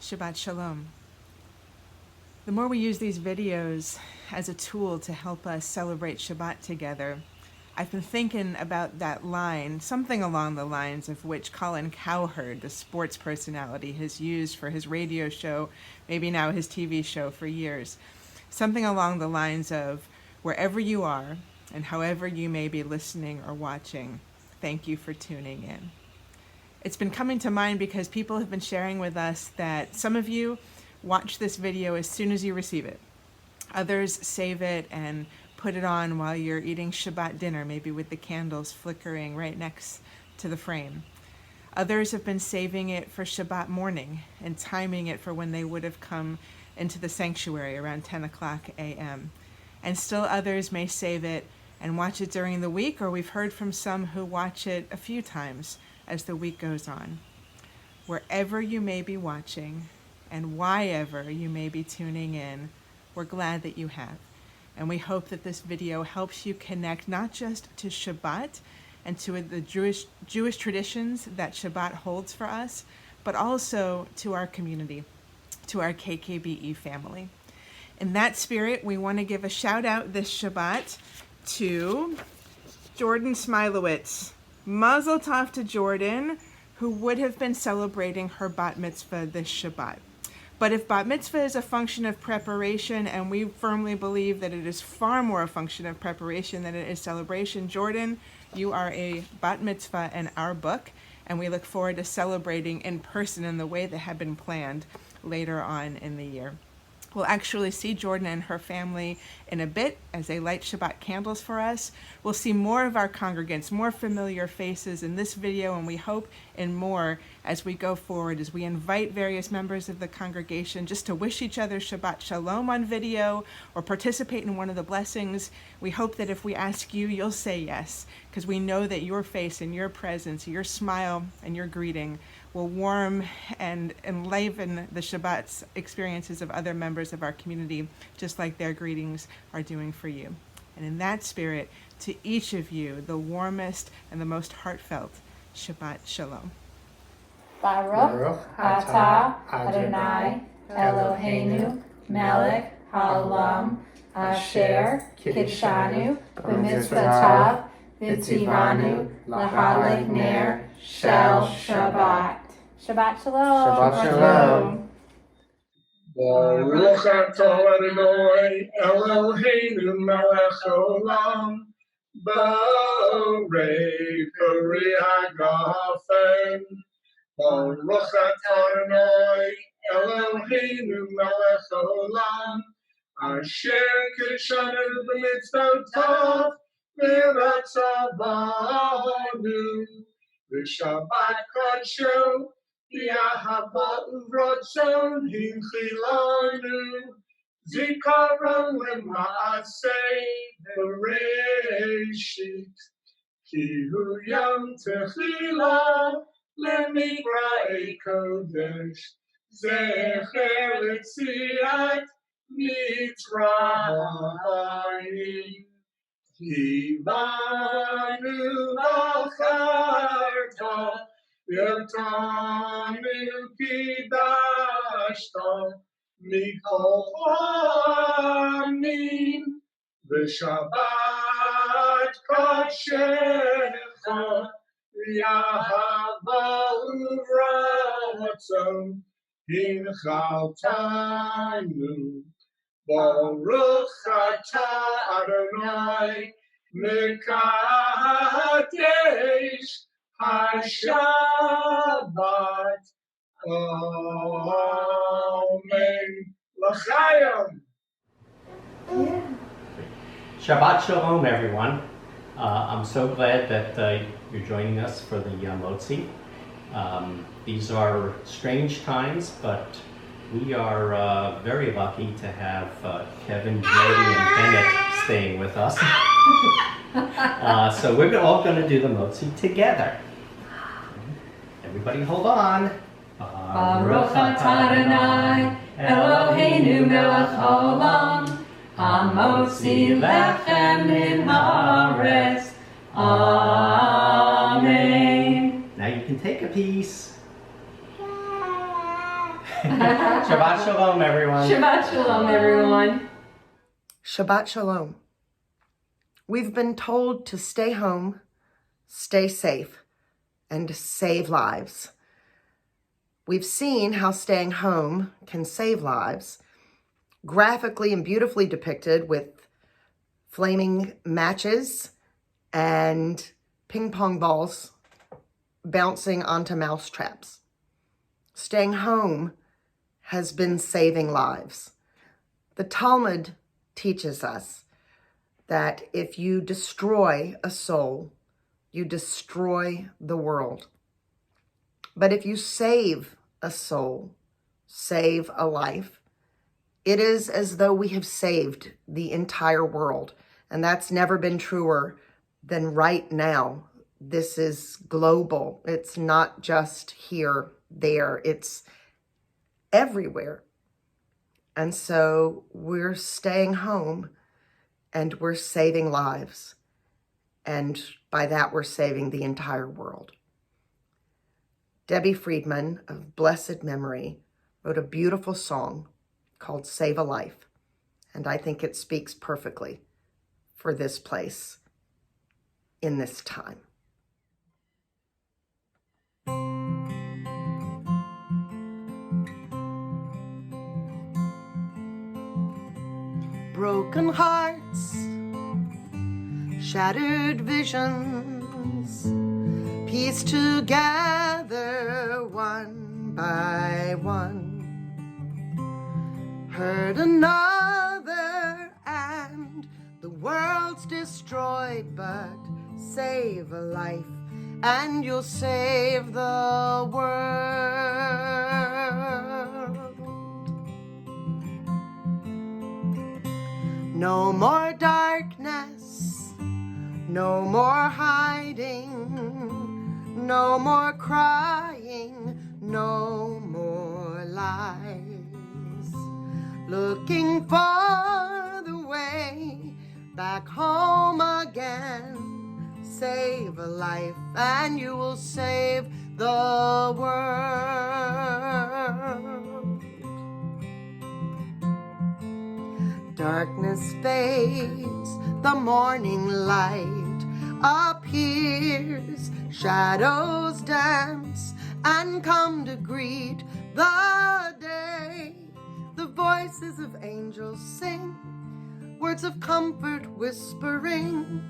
Shabbat Shalom. The more we use these videos as a tool to help us celebrate Shabbat together, I've been thinking about that line, something along the lines of which Colin Cowherd, the sports personality, has used for his radio show, maybe now his TV show, for years. Something along the lines of, wherever you are and however you may be listening or watching, thank you for tuning in. It's been coming to mind because people have been sharing with us that some of you watch this video as soon as you receive it. Others save it and put it on while you're eating Shabbat dinner, maybe with the candles flickering right next to the frame. Others have been saving it for Shabbat morning and timing it for when they would have come into the sanctuary around 10 o'clock a.m. And still others may save it and watch it during the week, or we've heard from some who watch it a few times as the week goes on. Wherever you may be watching and whyever you may be tuning in, we're glad that you have. And we hope that this video helps you connect not just to Shabbat and to the Jewish traditions that Shabbat holds for us, but also to our community, to our KKBE family. In that spirit, we want to give a shout out this Shabbat to Jordan Smilowitz. Mazel tov to Jordan, who would have been celebrating her bat mitzvah this Shabbat. But if bat mitzvah is a function of preparation, and we firmly believe that it is far more a function of preparation than it is celebration, Jordan, you are a bat mitzvah in our book, and we look forward to celebrating in person in the way that had been planned later on in the year. We'll actually see Jordan and her family in a bit as they light Shabbat candles for us. We'll see more of our congregants, more familiar faces in this video, and we hope in more as we go forward, as we invite various members of the congregation just to wish each other Shabbat Shalom on video or participate in one of the blessings. We hope that if we ask you, you'll say yes, because we know that your face and your presence, your smile and your greeting will warm and enliven the Shabbat's experiences of other members of our community, just like their greetings are doing for you. And in that spirit, to each of you, the warmest and the most heartfelt Shabbat Shalom. Baruch atah Adonai Eloheinu melech haolam asher kidshanu b'mitzvotav v'tzivanu l'halek ner shel Shabbat. Shabbat Shalom. Shabbat Shalom. Baruch atah Adonai Eloheinu melech haolam borei peri hagafen. Baruch atah Adonai Eloheinu melech haolam asher kidshanu b'mitzvotav v'ratzavanu v'shabbat kodsho v'ahava uvratzon hinchilanu zikaron lema'asei bereshit ki hu yom techila lemigra'ei kodesh zecher l'tziat mitzrayim kivanu v'acharta v'yotanu kidashta mikol ha'amim v'shabbat kodshecha Yahava uvratzon hinchaltanu Baruch atah Adonai mekadesh hashabbat. Amen. L'chaim. Shabbat Shalom, everyone. I'm so glad that you're joining us for the Motzi. These are strange times, but we are very lucky to have Kevin, Jody, and Bennett staying with us. So we're all going to do the Motzi together. Everybody hold on. Baruch atah Adonai Eloheinu melech haolam hamotzi lechem min haaretz. Amen. Now you can take a piece. Shabbat Shalom, everyone. Shabbat Shalom, everyone. Shabbat Shalom. We've been told to stay home, stay safe, and save lives. We've seen how staying home can save lives, graphically and beautifully depicted with flaming matches and ping pong balls bouncing onto mouse traps. Staying home has been saving lives. The Talmud teaches us that if you destroy a soul, you destroy the world. But if you save a soul, save a life, it is as though we have saved the entire world. And that's never been truer than right now. This is global. It's not just here, there. It's everywhere. And so we're staying home and we're saving lives. And by that, we're saving the entire world. Debbie Friedman of blessed memory wrote a beautiful song called Save a Life. And I think it speaks perfectly for this place in this time. Broken hearts, shattered visions, pieced together one by one. Hurt another and the world's destroyed, but save a life and you'll save the world. No more darkness, no more hiding, no more crying, no more lies. Looking for the way back home again. Save a life and you will save the world. Darkness fades, the morning light appears, shadows dance and come to greet the day. The voices of angels sing, words of comfort whispering.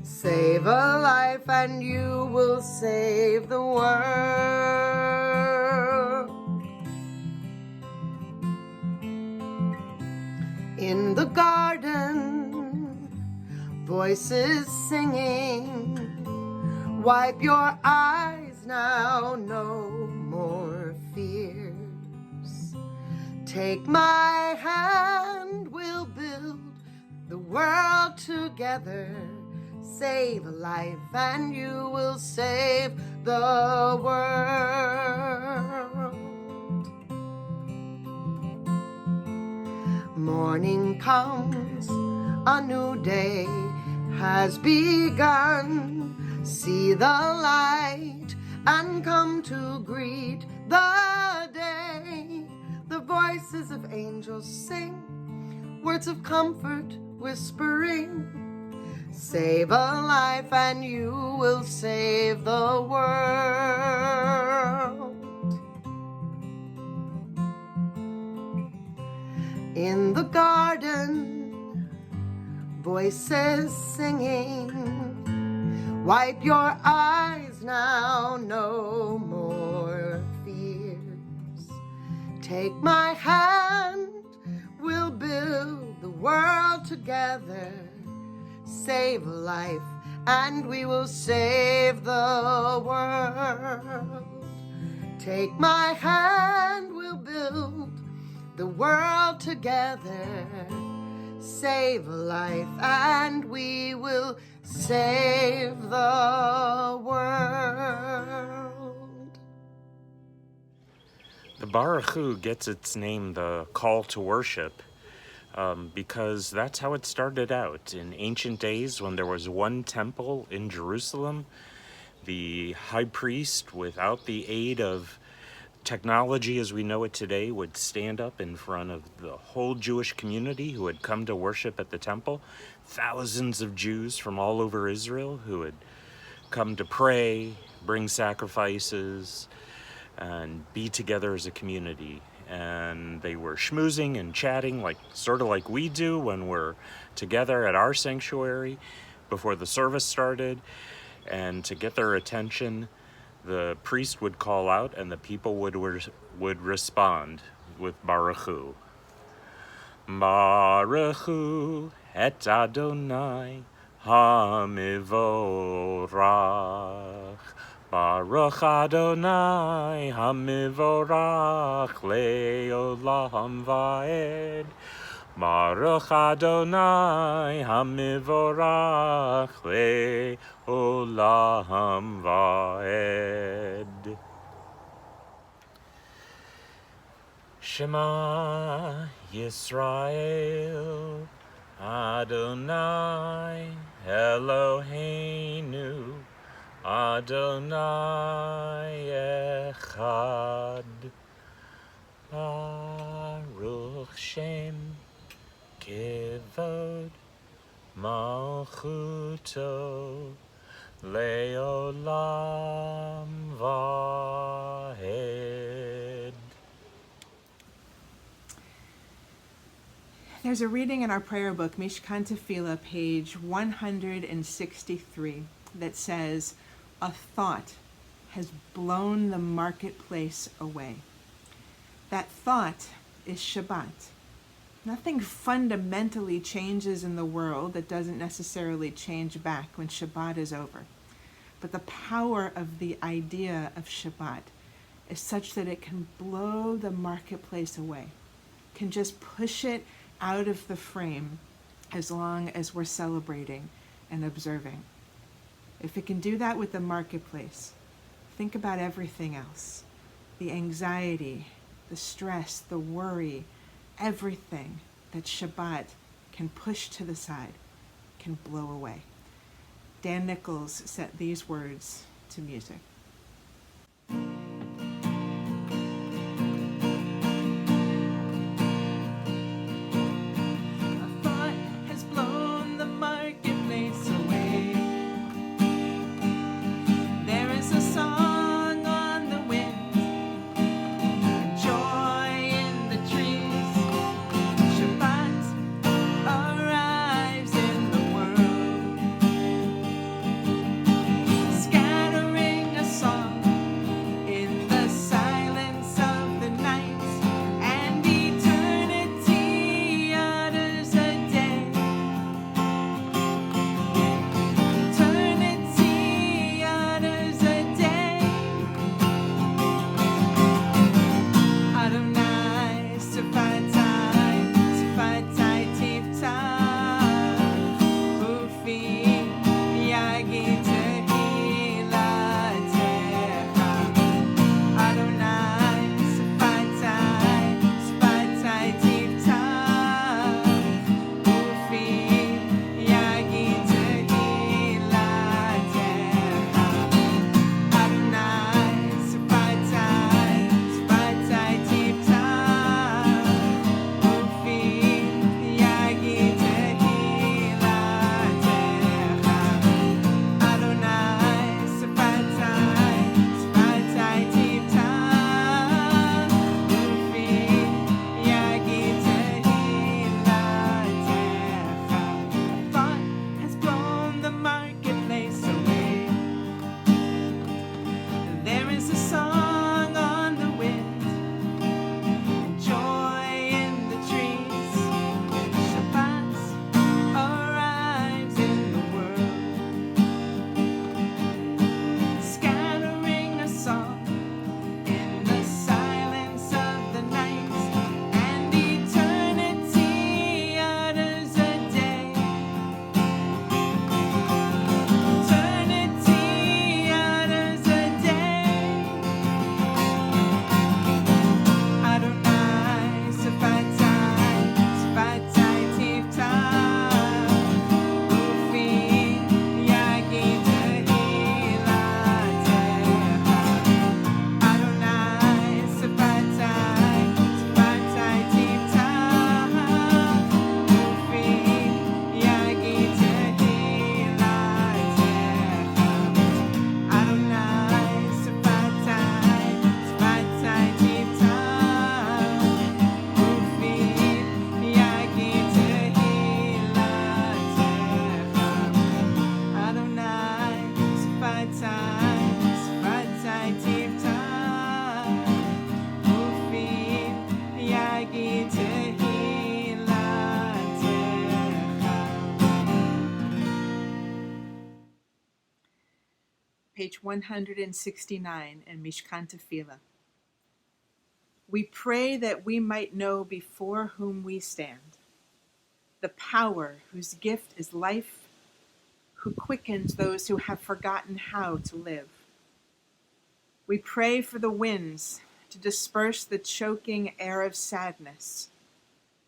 Save a life and you will save the world. In the garden, voices singing. Wipe your eyes now, no more fears. Take my hand, we'll build the world together. Save a life and you will save the world. Morning comes, a new day has begun. See the light and come to greet the day. The voices of angels sing, words of comfort whispering. Save a life and you will save the world. In the garden, voices singing. Wipe your eyes now, no more fears. Take my hand, we'll build the world together. Save a life and we will save the world. Take my hand, we'll build the world together. Save a life and we will save the world. The Baruch Hu gets its name, the call to worship, because that's how it started out. In ancient days, when there was one temple in Jerusalem, the high priest, without the aid of technology as we know it today would stand up in front of the whole Jewish community who had come to worship at the temple. Thousands of Jews from all over Israel who had come to pray, bring sacrifices, and be together as a community. And they were schmoozing and chatting sort of like we do when we're together at our sanctuary before the service started. And to get their attention, the priest would call out and the people would respond with Baruch Hu. Baruch Hu et Adonai HaMivorach. Baruch Adonai HaMivorach le'olam va'ed. Baruch Adonai HaMivorach le'olam va'ed. Shema Yisrael Adonai Eloheinu Adonai Echad. Baruch Shem Kivod Malchuto Leolam Vahed. There's a reading in our prayer book, Mishkan Tefillah, page 163, that says, "A thought has blown the marketplace away." That thought is Shabbat. Nothing fundamentally changes in the world that doesn't necessarily change back when Shabbat is over. But the power of the idea of Shabbat is such that it can blow the marketplace away, can just push it out of the frame as long as we're celebrating and observing. If it can do that with the marketplace, think about everything else. The anxiety, the stress, the worry, everything that Shabbat can push to the side can blow away. Dan Nichols set these words to music. Scattering a page 169 in Mishkan Tefillah. We pray that we might know before whom we stand, the power whose gift is life, who quickens those who have forgotten how to live. We pray for the winds to disperse the choking air of sadness,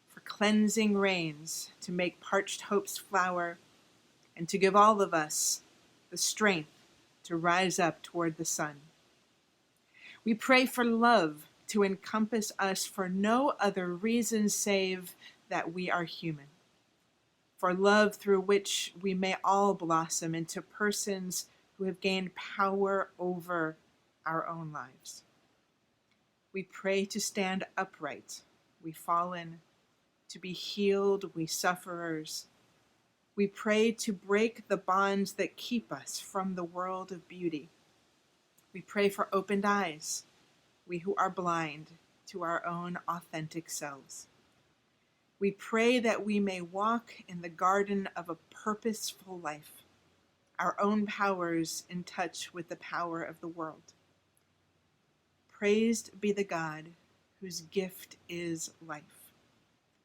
for cleansing rains to make parched hopes flower, and to give all of us the strength to rise up toward the sun. We pray for love to encompass us for no other reason save that we are human, for love through which we may all blossom into persons who have gained power over our own lives. We pray to stand upright, we fallen, to be healed, we sufferers. We pray to break the bonds that keep us from the world of beauty. We pray for opened eyes, we who are blind to our own authentic selves. We pray that we may walk in the garden of a purposeful life, our own powers in touch with the power of the world. Praised be the God whose gift is life,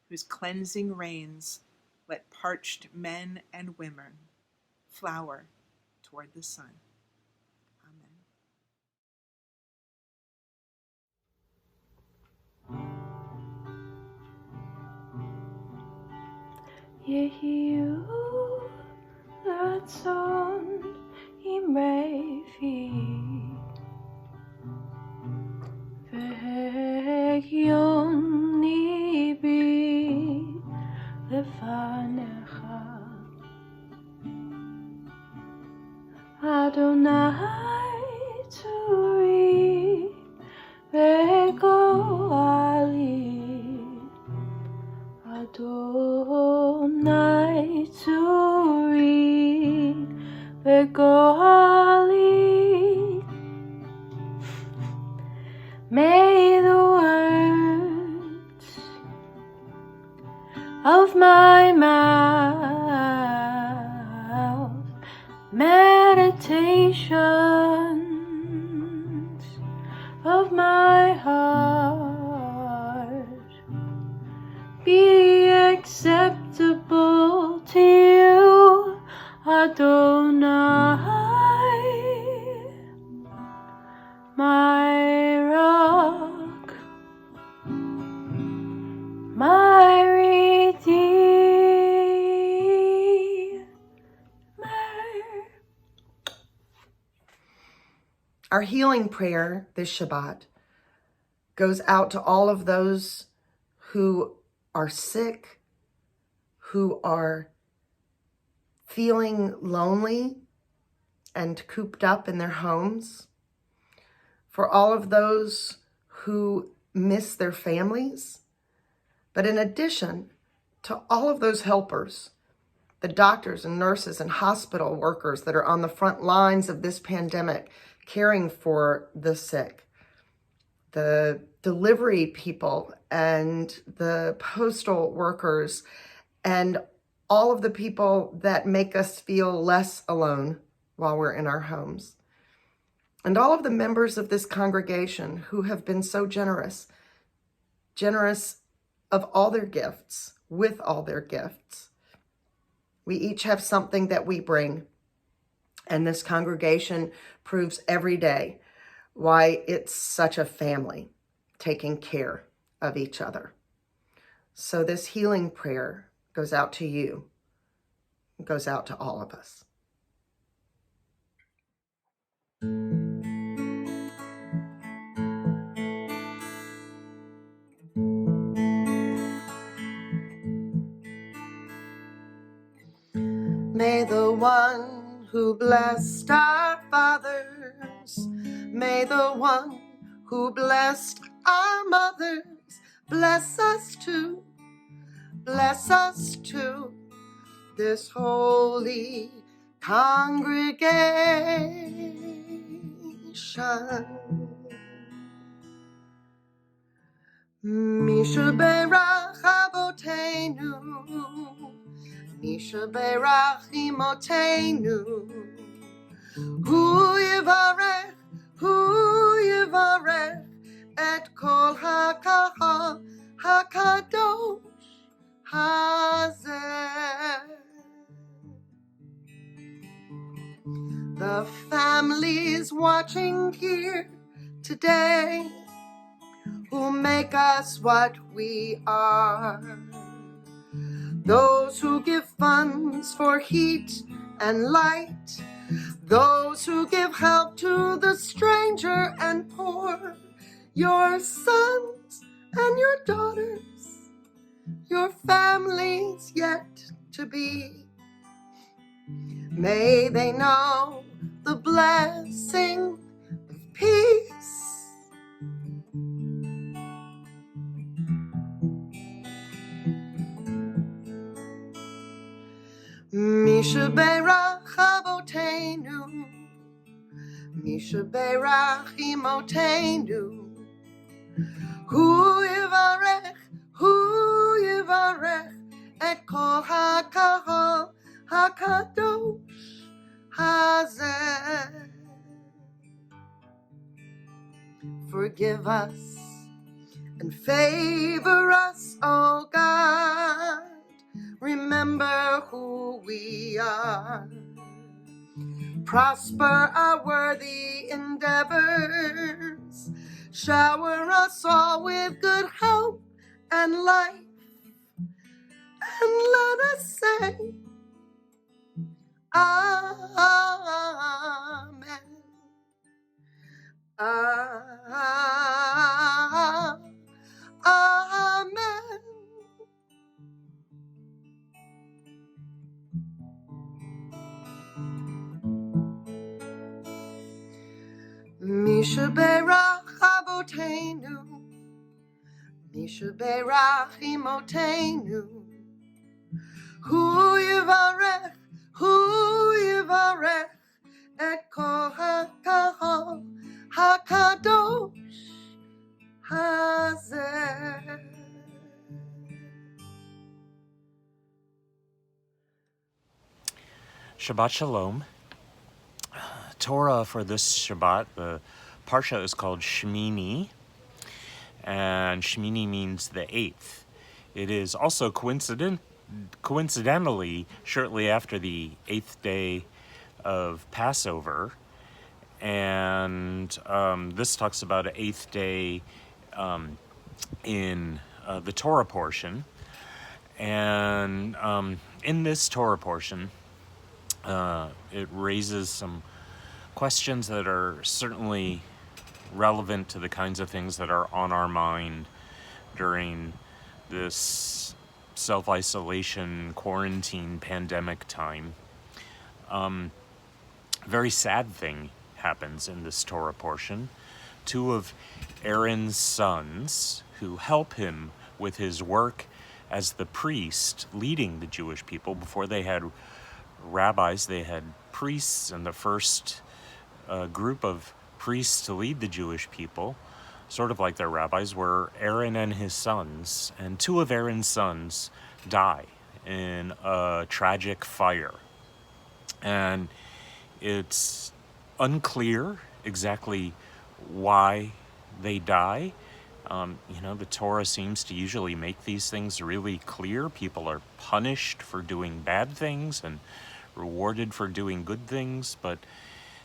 whose cleansing rains let parched men and women flower toward the sun. יהיו רצון אמרי והגיון ליבי לפניך אדוני צורי וגואלי Adonai Tzuri v'goali. May the words of my mouth, meditations of my heart be acceptable to you, Adonai, my rock, my redeemer. Our healing prayer this Shabbat goes out to all of those who are sick, who are feeling lonely and cooped up in their homes, for all of those who miss their families, but in addition to all of those helpers, the doctors and nurses and hospital workers that are on the front lines of this pandemic, caring for the sick, the delivery people and the postal workers and all of the people that make us feel less alone while we're in our homes. And all of the members of this congregation who have been so generous of all their gifts, with all their gifts. We each have something that we bring, and this congregation proves every day why it's such a family taking care of each other. So this healing prayer goes out to you, goes out to all of us. May the one who blessed our fathers, may the one who blessed our mothers, bless us too, this holy congregation. Misha berach avotenu, Misha berach imotenu, Hu yivarech et kol hakahal hakadosh hazeh. The families watching here today who make us what we are. Those who give funds for heat and light, those who give help to the stranger and poor, your sons and your daughters, your families yet to be. May they know the blessing of peace. Misha Berach Avotenu, Misha Berach Imotenu, Hu Yivarech et Kol HaKahal HaKadosh Hazeh. Forgive us and favor us, O God. Remember who we are. Prosper our worthy endeavors. Shower us all with good health and life. And let us say, Amen. Amen. Misha Berach Avotenu, Misha Berach Imotenu, Hu Yivarech et Kol HaKahal HaKadosh Hazeh. Shabbat Shalom. Torah for this Shabbat, the Parsha is called Shmini, and Shmini means the 8th. It is also coincidentally shortly after the 8th day of Passover, and this talks about an 8th day in the Torah portion. And in this Torah portion, it raises some questions that are certainly relevant to the kinds of things that are on our mind during this self-isolation, quarantine, pandemic time. Very sad thing happens in this Torah portion. Two of Aaron's sons who help him with his work as the priest leading the Jewish people. Before they had rabbis, they had priests, and the first group of priests to lead the Jewish people, sort of like their rabbis, were Aaron and his sons. And two of Aaron's sons die in a tragic fire. And it's unclear exactly why they die. The Torah seems to usually make these things really clear. People are punished for doing bad things and rewarded for doing good things, but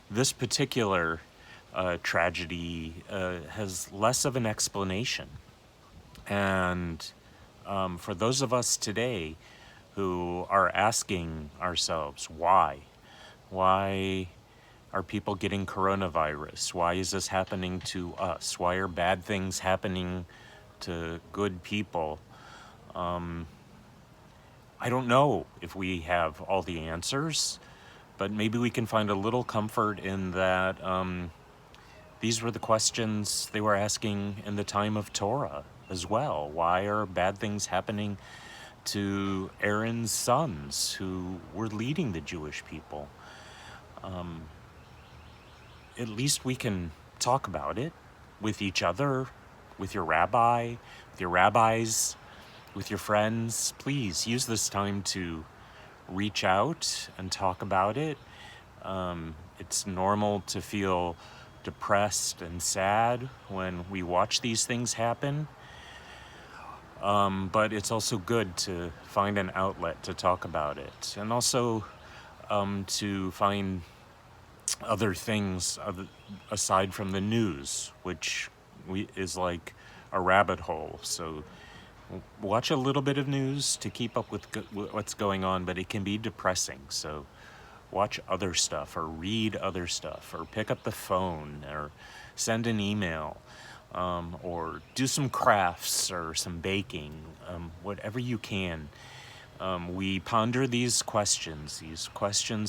this particular tragedy has less of an explanation. And for those of us today who are asking ourselves, why are people getting coronavirus? Why is this happening to us? Why are bad things happening to good people? I don't know if we have all the answers, but maybe we can find a little comfort in that these were the questions they were asking in the time of Torah as well. Why are bad things happening to Aaron's sons who were leading the Jewish people? At least we can talk about it with each other, with your rabbi, with your rabbis, with your friends. Please use this time to reach out and talk about it. It's normal to feel depressed and sad when we watch these things happen. But it's also good to find an outlet to talk about it, and also to find other things aside from the news, which is like a rabbit hole. So watch a little bit of news to keep up with what's going on, but it can be depressing. So watch other stuff, or read other stuff, or pick up the phone, or send an email, or do some crafts or some baking, whatever you can. We ponder these questions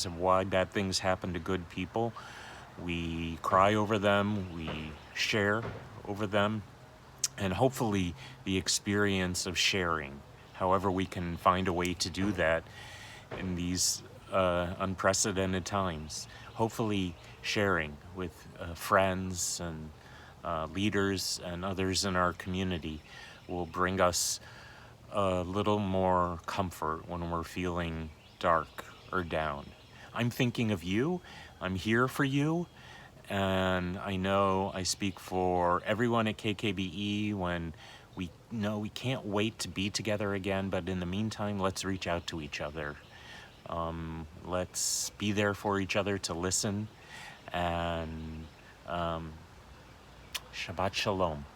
of why bad things happen to good people. We cry over them, we share over them, and hopefully the experience of sharing, however we can find a way to do that in these unprecedented times. Hopefully sharing with friends and leaders and others in our community will bring us a little more comfort when we're feeling dark or down. I'm thinking of you. I'm here for you. And I know I speak for everyone at KKBE when we know we can't wait to be together again. But in the meantime, let's reach out to each other. Let's be there for each other to listen. And Shabbat Shalom.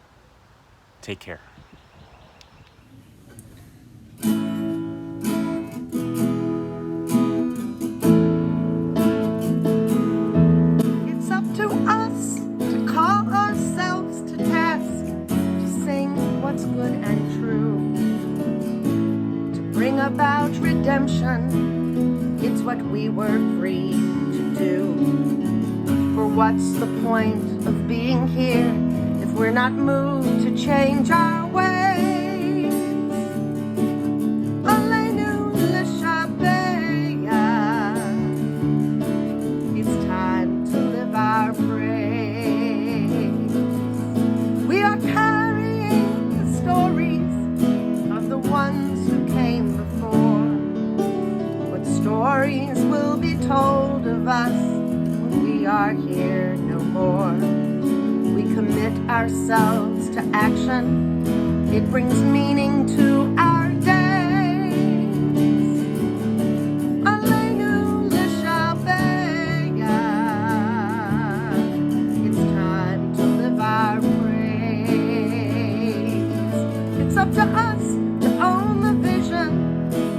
Take care. It's up to us to call ourselves to task, to sing what's good and true, to bring about redemption. It's what we were free to do. For what's the point of being here if we're not moved to change our ways? Aleinu l'shabeya. It's time to live our praise. We are carrying the stories of the ones who came before. What stories will be told of us when we are here no more? We commit ourselves to action. It brings meaning to our days. Aleinu l'shabeya. It's time to live our praise. It's up to us to own the vision.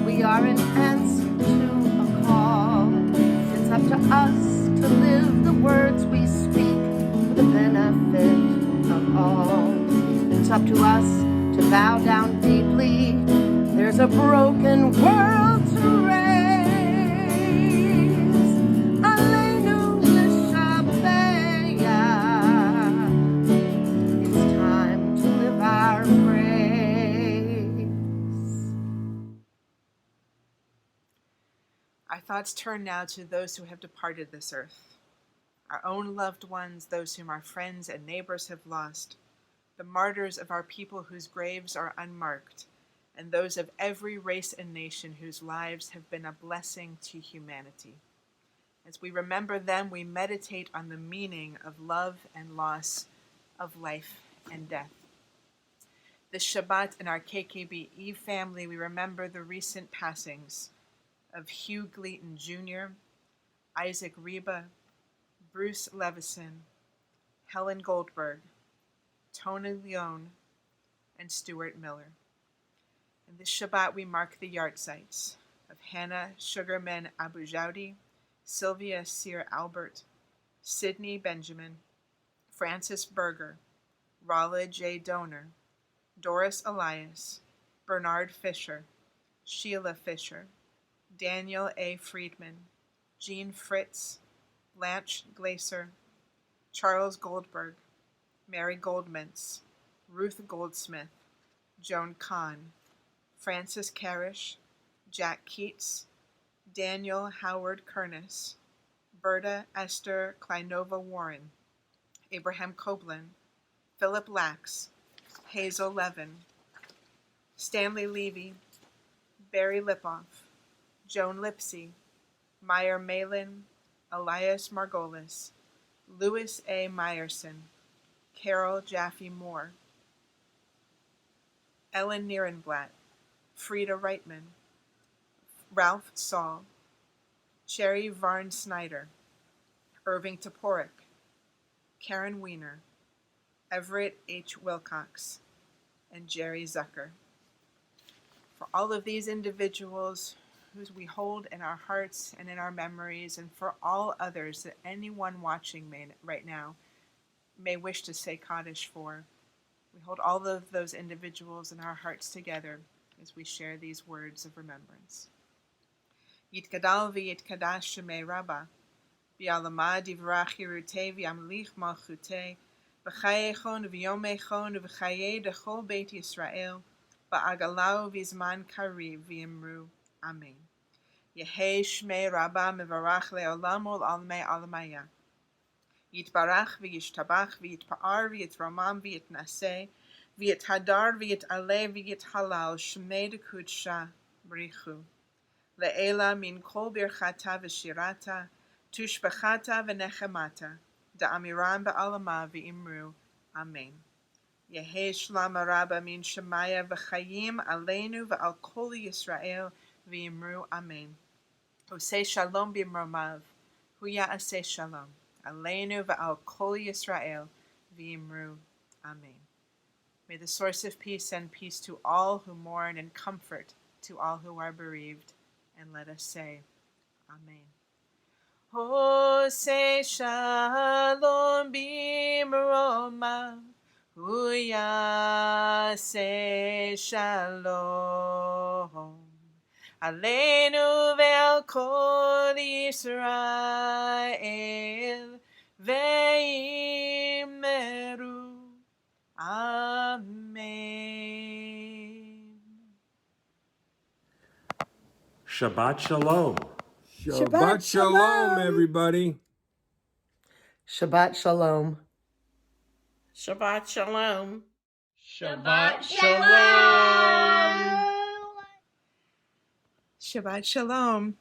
We are an answer to a call. It's up to us to live the words we speak for the benefit of all. It's up to us to bow down deeply. There's a broken world to raise. Aleinu l'shabeya. It's time to live our praise. Our thoughts turn now to those who have departed this earth, our own loved ones, those whom our friends and neighbors have lost, the martyrs of our people whose graves are unmarked, and those of every race and nation whose lives have been a blessing to humanity. As we remember them, we meditate on the meaning of love and loss, of life and death. This Shabbat in our KKBE family, we remember the recent passings of Hugh Gleaton Jr., Isaac Reba, Bruce Levison, Helen Goldberg, Tony Leone, and Stuart Miller. In this Shabbat, we mark the yahrzeits of Hannah Sugarman Abujaudi, Sylvia Sear Albert, Sidney Benjamin, Francis Berger, Rolla J. Donor, Doris Elias, Bernard Fisher, Sheila Fisher, Daniel A. Friedman, Jean Fritz, Blanche Glaser, Charles Goldberg, Mary Goldmintz, Ruth Goldsmith, Joan Kahn, Francis Carish, Jack Keats, Daniel Howard Kernis, Berta Esther Kleinova Warren, Abraham Koblin, Philip Lax, Hazel Levin, Stanley Levy, Barry Lipoff, Joan Lipsy, Meyer Malin, Elias Margolis, Louis A. Meyerson, Carol Jaffe Moore, Ellen Nierenblatt, Frida Reitman, Ralph Saul, Sherry Varn Snyder, Irving Toporek, Karen Weiner, Everett H. Wilcox, and Jerry Zucker. For all of these individuals whose we hold in our hearts and in our memories, and for all others that anyone watching right now may wish to say Kaddish for, we hold all of those individuals in our hearts together as we share these words of remembrance. Yitkadal v'yitkadash shemei Rabbah, v'yalama divrach yirutei v'yamlich malchutei, v'chayechon v'yomechon v'chayei dechol beit Yisrael, v'agalau v'zman kariv v'yimru. Amen. Yehei shmei Rabbah mevarach le'olam ol almei alamaya. Yitbarach v'yishtabach v'yitpa'ar v'yitramam v'yitnaseh v'yithadar v'yit'aleh v'yithalal shmei dekudsha b'richu. Le'ela min kol birchata v'shirata tushbachata v'nechemata da'amiram ba'alama v'imru. Amen. Yehei shlama Rabbah min shemaya v'chayim aleinu v'al kol Yisrael v'imru. Amen. Oseh shalom b'imromav, hu ya'aseh shalom aleinu v'al kol Yisrael v'imru. Amen. May the source of peace send peace to all who mourn and comfort to all who are bereaved. And let us say, Amen. Oseh shalom b'imromav, hu ya'aseh shalom Aleinu ve'al kol Yisrael ve'imru. Amen. Shabbat Shalom. Shabbat Shalom, everybody. Shabbat Shalom. Shabbat Shalom. Shabbat Shalom. Shabbat Shalom.